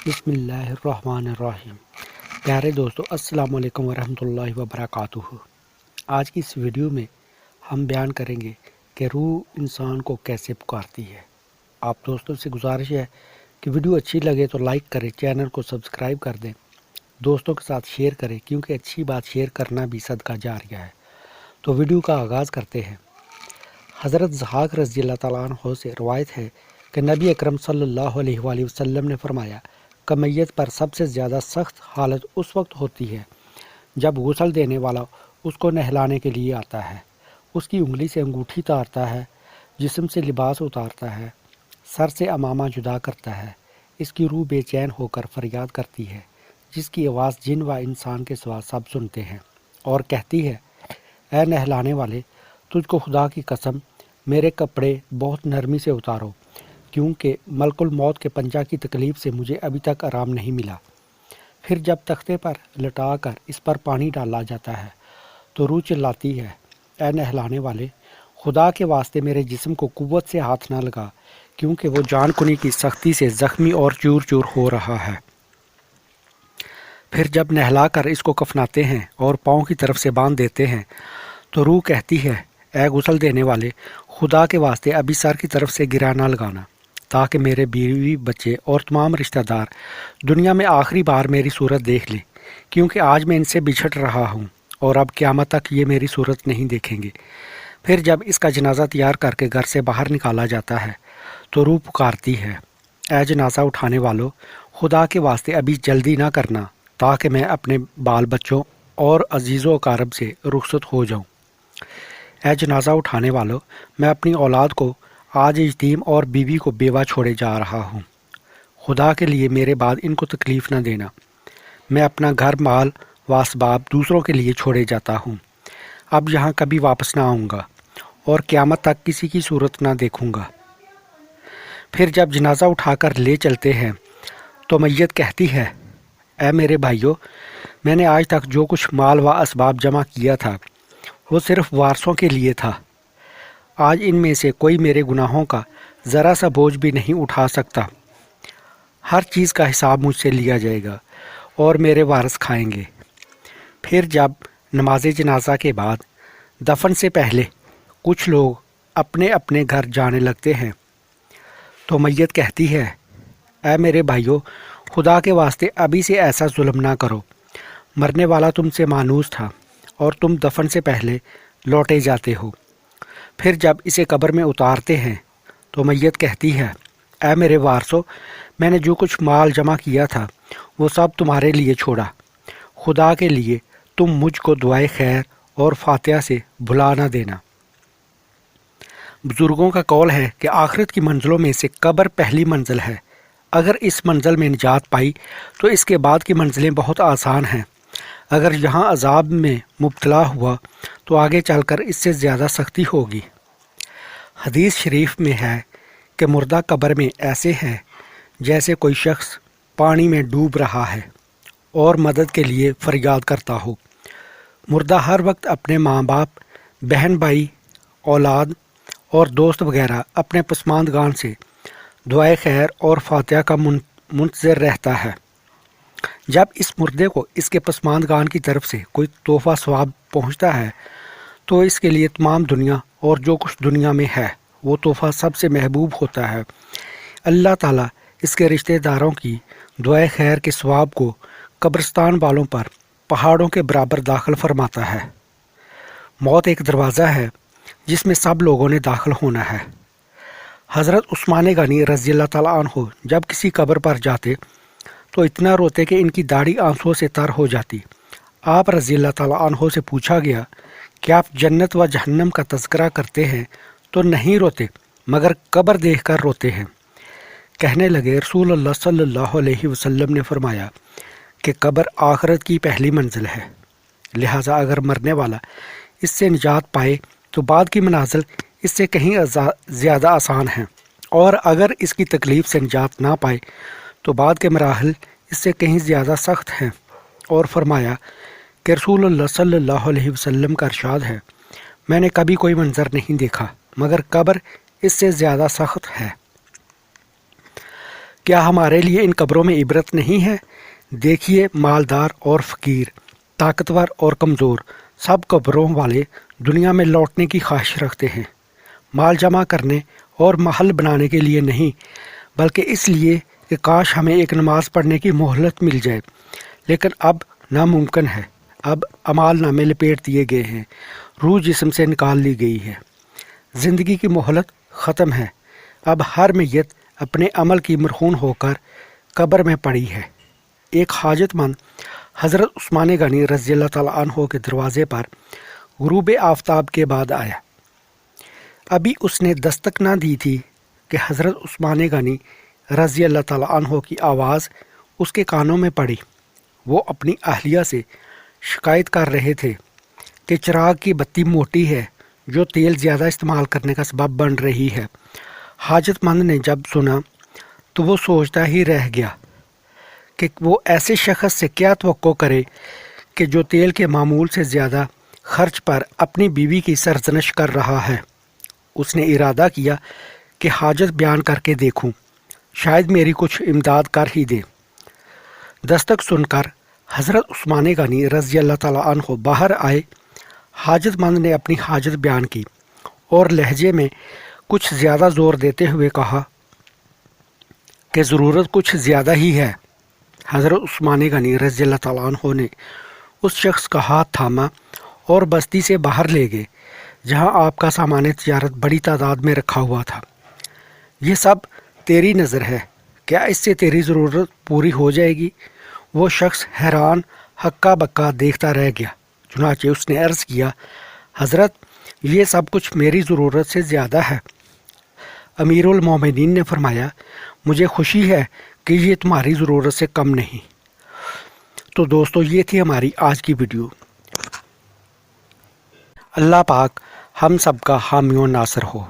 بسم اللہ الرحمن الرحیم۔ پیارے دوستو، السلام علیکم ورحمۃ اللہ وبرکاتہ۔ آج کی اس ویڈیو میں ہم بیان کریں گے کہ روح انسان کو کیسے پکارتی ہے۔ آپ دوستوں سے گزارش ہے کہ ویڈیو اچھی لگے تو لائک کریں، چینل کو سبسکرائب کر دیں، دوستوں کے ساتھ شیئر کریں، کیونکہ اچھی بات شیئر کرنا بھی صدقہ جاریہ ہے۔ تو ویڈیو کا آغاز کرتے ہیں۔ حضرت ضحاک رضی اللہ تعالیٰ عنہ سے روایت ہے کہ نبی اکرم صلی اللہ علیہ وآلہ وسلم نے فرمایا کہ میت پر سب سے زیادہ سخت حالت اس وقت ہوتی ہے جب غسل دینے والا اس کو نہلانے کے لیے آتا ہے، اس کی انگلی سے انگوٹھی اتارتا ہے، جسم سے لباس اتارتا ہے، سر سے امامہ جدا کرتا ہے۔ اس کی روح بے چین ہو کر فریاد کرتی ہے، جس کی آواز جن و انسان کے سوا سب سنتے ہیں، اور کہتی ہے: اے نہلانے والے، تجھ کو خدا کی قسم، میرے کپڑے بہت نرمی سے اتارو، کیونکہ ملک الموت کے پنجہ کی تکلیف سے مجھے ابھی تک آرام نہیں ملا۔ پھر جب تختے پر لٹا کر اس پر پانی ڈالا جاتا ہے تو روح چلاتی ہے: اے نہلانے والے، خدا کے واسطے میرے جسم کو قوت سے ہاتھ نہ لگا، کیونکہ وہ جان کنی کی سختی سے زخمی اور چور چور ہو رہا ہے۔ پھر جب نہلا کر اس کو کفناتے ہیں اور پاؤں کی طرف سے باندھ دیتے ہیں تو روح کہتی ہے: اے غسل دینے والے، خدا کے واسطے ابھی سر کی طرف سے گرا نہ لگانا، تاکہ میرے بیوی بچے اور تمام رشتہ دار دنیا میں آخری بار میری صورت دیکھ لیں، کیونکہ آج میں ان سے بچھڑ رہا ہوں اور اب قیامت تک یہ میری صورت نہیں دیکھیں گے۔ پھر جب اس کا جنازہ تیار کر کے گھر سے باہر نکالا جاتا ہے تو روح پکارتی ہے: اے جنازہ اٹھانے والو، خدا کے واسطے ابھی جلدی نہ کرنا، تاکہ میں اپنے بال بچوں اور عزیز و اقارب سے رخصت ہو جاؤں۔ اے جنازہ اٹھانے والو، میں اپنی اولاد کو آج یتیم اور بیوی کو بیوہ چھوڑے جا رہا ہوں، خدا کے لیے میرے بعد ان کو تکلیف نہ دینا۔ میں اپنا گھر مال و اسباب دوسروں کے لیے چھوڑے جاتا ہوں، اب یہاں کبھی واپس نہ آؤں گا اور قیامت تک کسی کی صورت نہ دیکھوں گا۔ پھر جب جنازہ اٹھا کر لے چلتے ہیں تو میت کہتی ہے: اے میرے بھائیو، میں نے آج تک جو کچھ مال و اسباب جمع کیا تھا وہ صرف وارثوں کے لیے تھا، آج ان میں سے کوئی میرے گناہوں کا ذرا سا بوجھ بھی نہیں اٹھا سکتا۔ ہر چیز کا حساب مجھ سے لیا جائے گا اور میرے وارث کھائیں گے۔ پھر جب نماز جنازہ کے بعد دفن سے پہلے کچھ لوگ اپنے اپنے گھر جانے لگتے ہیں تو میت کہتی ہے: اے میرے بھائیو، خدا کے واسطے ابھی سے ایسا ظلم نہ کرو، مرنے والا تم سے مانوس تھا اور تم دفن سے پہلے لوٹے جاتے ہو۔ پھر جب اسے قبر میں اتارتے ہیں تو میت کہتی ہے: اے میرے وارثو، میں نے جو کچھ مال جمع کیا تھا وہ سب تمہارے لیے چھوڑا، خدا کے لیے تم مجھ کو دعائے خیر اور فاتحہ سے بھلا نہ دینا۔ بزرگوں کا قول ہے کہ آخرت کی منزلوں میں سے قبر پہلی منزل ہے۔ اگر اس منزل میں نجات پائی تو اس کے بعد کی منزلیں بہت آسان ہیں۔ اگر یہاں عذاب میں مبتلا ہوا تو آگے چل کر اس سے زیادہ سختی ہوگی۔ حدیث شریف میں ہے کہ مردہ قبر میں ایسے ہے جیسے کوئی شخص پانی میں ڈوب رہا ہے اور مدد کے لیے فریاد کرتا ہو۔ مردہ ہر وقت اپنے ماں باپ، بہن بھائی، اولاد اور دوست وغیرہ اپنے پسماندگان سے دعائے خیر اور فاتحہ کا منتظر رہتا ہے۔ جب اس مردے کو اس کے پسماندگان کی طرف سے کوئی تحفہ ثواب پہنچتا ہے تو اس کے لیے تمام دنیا اور جو کچھ دنیا میں ہے وہ تحفہ سب سے محبوب ہوتا ہے۔ اللہ تعالیٰ اس کے رشتہ داروں کی دعائے خیر کے ثواب کو قبرستان والوں پر پہاڑوں کے برابر داخل فرماتا ہے۔ موت ایک دروازہ ہے جس میں سب لوگوں نے داخل ہونا ہے۔ حضرت عثمان غنی رضی اللہ تعالیٰ عنہ جب کسی قبر پر جاتے تو اتنا روتے کہ ان کی داڑھی آنسوؤں سے تر ہو جاتی۔ آپ رضی اللہ تعالیٰ عنہ سے پوچھا گیا کہ آپ جنت و جہنم کا تذکرہ کرتے ہیں تو نہیں روتے مگر قبر دیکھ کر روتے ہیں؟ کہنے لگے: رسول اللہ صلی اللہ علیہ وسلم نے فرمایا کہ قبر آخرت کی پہلی منزل ہے، لہٰذا اگر مرنے والا اس سے نجات پائے تو بعد کی منازل اس سے کہیں زیادہ آسان ہیں، اور اگر اس کی تکلیف سے نجات نہ پائے تو بعد کے مراحل اس سے کہیں زیادہ سخت ہیں۔ اور فرمایا کہ رسول اللہ صلی اللہ علیہ وسلم کا ارشاد ہے: میں نے کبھی کوئی منظر نہیں دیکھا مگر قبر اس سے زیادہ سخت ہے۔ کیا ہمارے لیے ان قبروں میں عبرت نہیں ہے؟ دیکھیے، مالدار اور فقیر، طاقتور اور کمزور، سب قبروں والے دنیا میں لوٹنے کی خواہش رکھتے ہیں، مال جمع کرنے اور محل بنانے کے لیے نہیں، بلکہ اس لیے کہ کاش ہمیں ایک نماز پڑھنے کی مہلت مل جائے، لیکن اب ناممکن ہے۔ اب اعمال نامے لپیٹ دیے گئے ہیں، روح جسم سے نکال لی گئی ہے، زندگی کی مہلت ختم ہے۔ اب ہر میت اپنے عمل کی مرہون ہو کر قبر میں پڑی ہے۔ ایک حاجت مند حضرت عثمان غنی رضی اللہ تعالیٰ عنہ کے دروازے پر غروب آفتاب کے بعد آیا۔ ابھی اس نے دستک نہ دی تھی کہ حضرت عثمان غنی رضی اللہ تعالیٰ عنہ کی آواز اس کے کانوں میں پڑی۔ وہ اپنی اہلیہ سے شکایت کر رہے تھے کہ چراغ کی بتی موٹی ہے جو تیل زیادہ استعمال کرنے کا سبب بن رہی ہے۔ حاجت مند نے جب سنا تو وہ سوچتا ہی رہ گیا کہ وہ ایسے شخص سے کیا توقع کرے کہ جو تیل کے معمول سے زیادہ خرچ پر اپنی بیوی کی سرزنش کر رہا ہے۔ اس نے ارادہ کیا کہ حاجت بیان کر کے دیکھوں، شاید میری کچھ امداد کر ہی دے۔ دستک سن کر حضرت عثمان غنی رضی اللہ تعالیٰ عنہ باہر آئے۔ حاجت مند نے اپنی حاجت بیان کی اور لہجے میں کچھ زیادہ زور دیتے ہوئے کہا کہ ضرورت کچھ زیادہ ہی ہے۔ حضرت عثمان غنی رضی اللہ تعالیٰ عنہ نے اس شخص کا ہاتھ تھاما اور بستی سے باہر لے گئے جہاں آپ کا سامان تجارت بڑی تعداد میں رکھا ہوا تھا۔ یہ سب تیری نظر ہے، کیا اس سے تیری ضرورت پوری ہو جائے گی؟ وہ شخص حیران ہکا بکا دیکھتا رہ گیا۔ چنانچہ اس نے عرض کیا، حضرت یہ سب کچھ میری ضرورت سے زیادہ ہے۔ امیر المومنین نے فرمایا، مجھے خوشی ہے کہ یہ تمہاری ضرورت سے کم نہیں۔ تو دوستو، یہ تھی ہماری آج کی ویڈیو۔ اللہ پاک ہم سب کا حامی و ناصر ہو۔